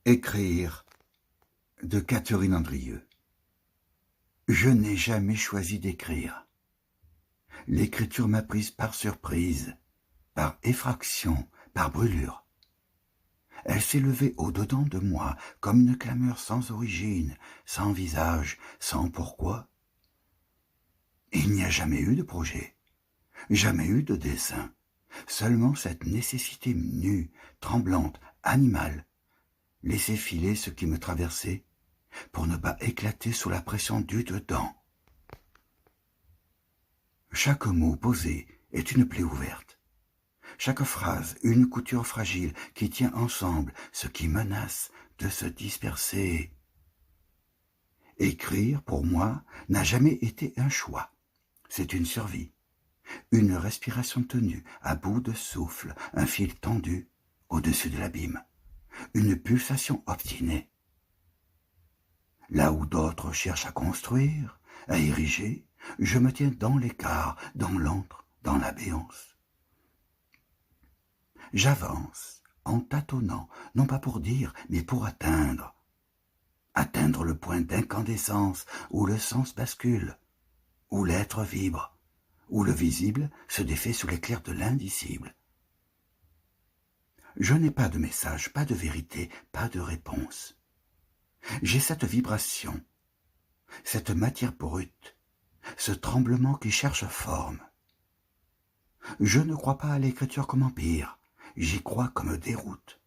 Écrire de Catherine Andrieux. Je n'ai jamais choisi d'écrire. L'écriture m'a prise par surprise, par effraction, par brûlure. Elle s'est levée au-dedans de moi comme une clameur sans origine, sans visage, sans pourquoi. Il n'y a jamais eu de projet, jamais eu de dessein, seulement cette nécessité nue, tremblante, animale, laisser filer ce qui me traversait pour ne pas éclater sous la pression du dedans. Chaque mot posé est une plaie ouverte. Chaque phrase, une couture fragile qui tient ensemble ce qui menace de se disperser. Écrire, pour moi, n'a jamais été un choix. C'est une survie. Une respiration tenue, à bout de souffle, un fil tendu au-dessus de l'abîme. Une pulsation obstinée. Là où d'autres cherchent à construire, à ériger, je me tiens dans l'écart, dans l'antre, dans la béance. J'avance, en tâtonnant, non pas pour dire, mais pour atteindre. Atteindre le point d'incandescence où le sens bascule, où l'être vibre, où le visible se défait sous l'éclair de l'indicible. Je n'ai pas de message, pas de vérité, pas de réponse. J'ai cette vibration, cette matière brute, ce tremblement qui cherche forme. Je ne crois pas à l'écriture comme empire, j'y crois comme déroute,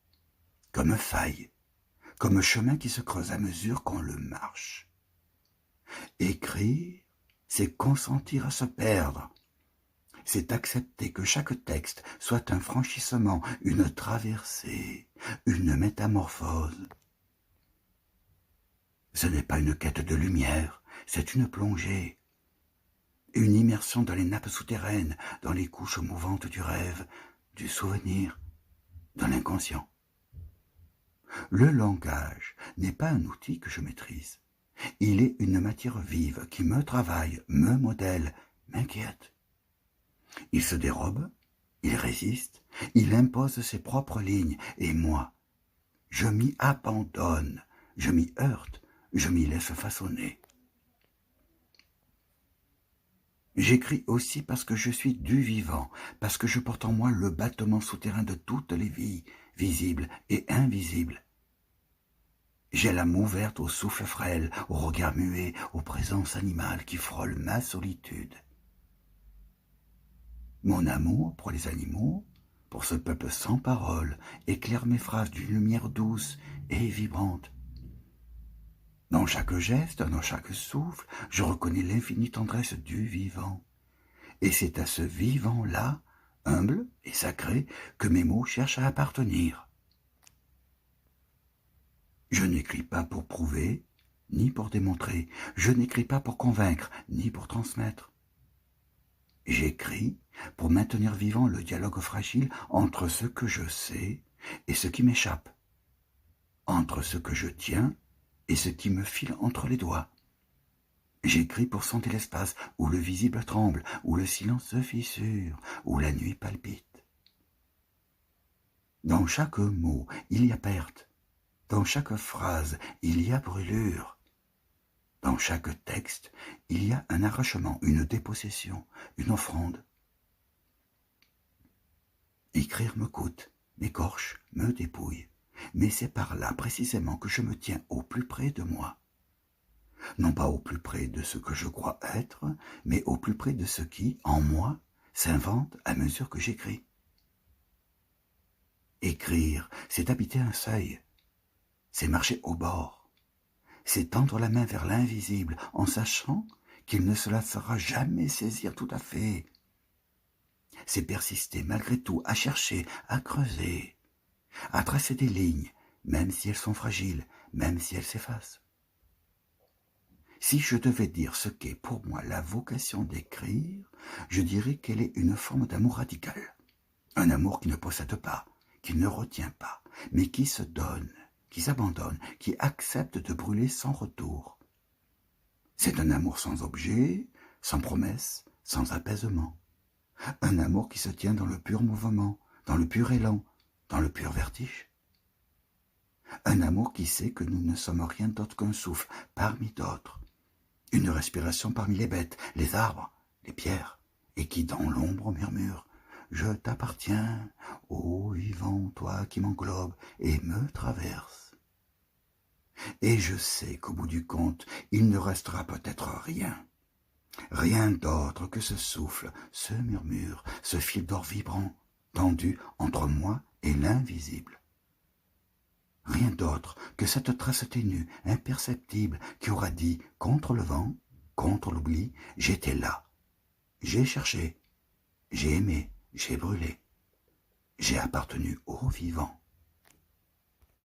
comme faille, comme chemin qui se creuse à mesure qu'on le marche. Écrire, c'est consentir à se perdre, c'est accepter que chaque texte soit un franchissement, une traversée, une métamorphose. Ce n'est pas une quête de lumière, c'est une plongée, une immersion dans les nappes souterraines, dans les couches mouvantes du rêve, du souvenir, de l'inconscient. Le langage n'est pas un outil que je maîtrise. Il est une matière vive qui me travaille, me modèle, m'inquiète. Il se dérobe, il résiste, il impose ses propres lignes, et moi, je m'y abandonne, je m'y heurte, je m'y laisse façonner. J'écris aussi parce que je suis du vivant, parce que je porte en moi le battement souterrain de toutes les vies, visibles et invisibles. J'ai l'âme ouverte au souffle frêle, au regard muet, aux présences animales qui frôlent ma solitude. Mon amour pour les animaux, pour ce peuple sans parole, éclaire mes phrases d'une lumière douce et vibrante. Dans chaque geste, dans chaque souffle, je reconnais l'infinie tendresse du vivant. Et c'est à ce vivant-là, humble et sacré, que mes mots cherchent à appartenir. Je n'écris pas pour prouver, ni pour démontrer. Je n'écris pas pour convaincre, ni pour transmettre. J'écris pour maintenir vivant le dialogue fragile entre ce que je sais et ce qui m'échappe, entre ce que je tiens et ce qui me file entre les doigts. J'écris pour sonder l'espace où le visible tremble, où le silence se fissure, où la nuit palpite. Dans chaque mot, il y a perte. Dans chaque phrase, il y a brûlure. Dans chaque texte, il y a un arrachement, une dépossession, une offrande. Écrire me coûte, m'écorche, me dépouille. Mais c'est par là précisément que je me tiens au plus près de moi. Non pas au plus près de ce que je crois être, mais au plus près de ce qui, en moi, s'invente à mesure que j'écris. Écrire, c'est habiter un seuil, c'est marcher au bord, c'est tendre la main vers l'invisible en sachant qu'il ne se laissera jamais saisir tout à fait. C'est persister malgré tout, à chercher, à creuser, à tracer des lignes, même si elles sont fragiles, même si elles s'effacent. Si je devais dire ce qu'est pour moi la vocation d'écrire, je dirais qu'elle est une forme d'amour radical. Un amour qui ne possède pas, qui ne retient pas, mais qui se donne, qui s'abandonne, qui accepte de brûler sans retour. C'est un amour sans objet, sans promesse, sans apaisement. Un amour qui se tient dans le pur mouvement, dans le pur élan, dans le pur vertige. Un un amour qui sait que nous ne sommes rien d'autre qu'un souffle parmi d'autres, une respiration parmi les bêtes, les arbres, les pierres, et qui dans l'ombre murmure « Je t'appartiens, ô vivant, toi qui m'englobes et me traverse. » Et je sais qu'au bout du compte, il ne restera peut-être rien. Rien d'autre que ce souffle, ce murmure, ce fil d'or vibrant, tendu entre moi et l'invisible. Rien d'autre que cette trace ténue, imperceptible, qui aura dit, contre le vent, contre l'oubli, j'étais là. J'ai cherché, j'ai aimé, j'ai brûlé. J'ai appartenu au vivant.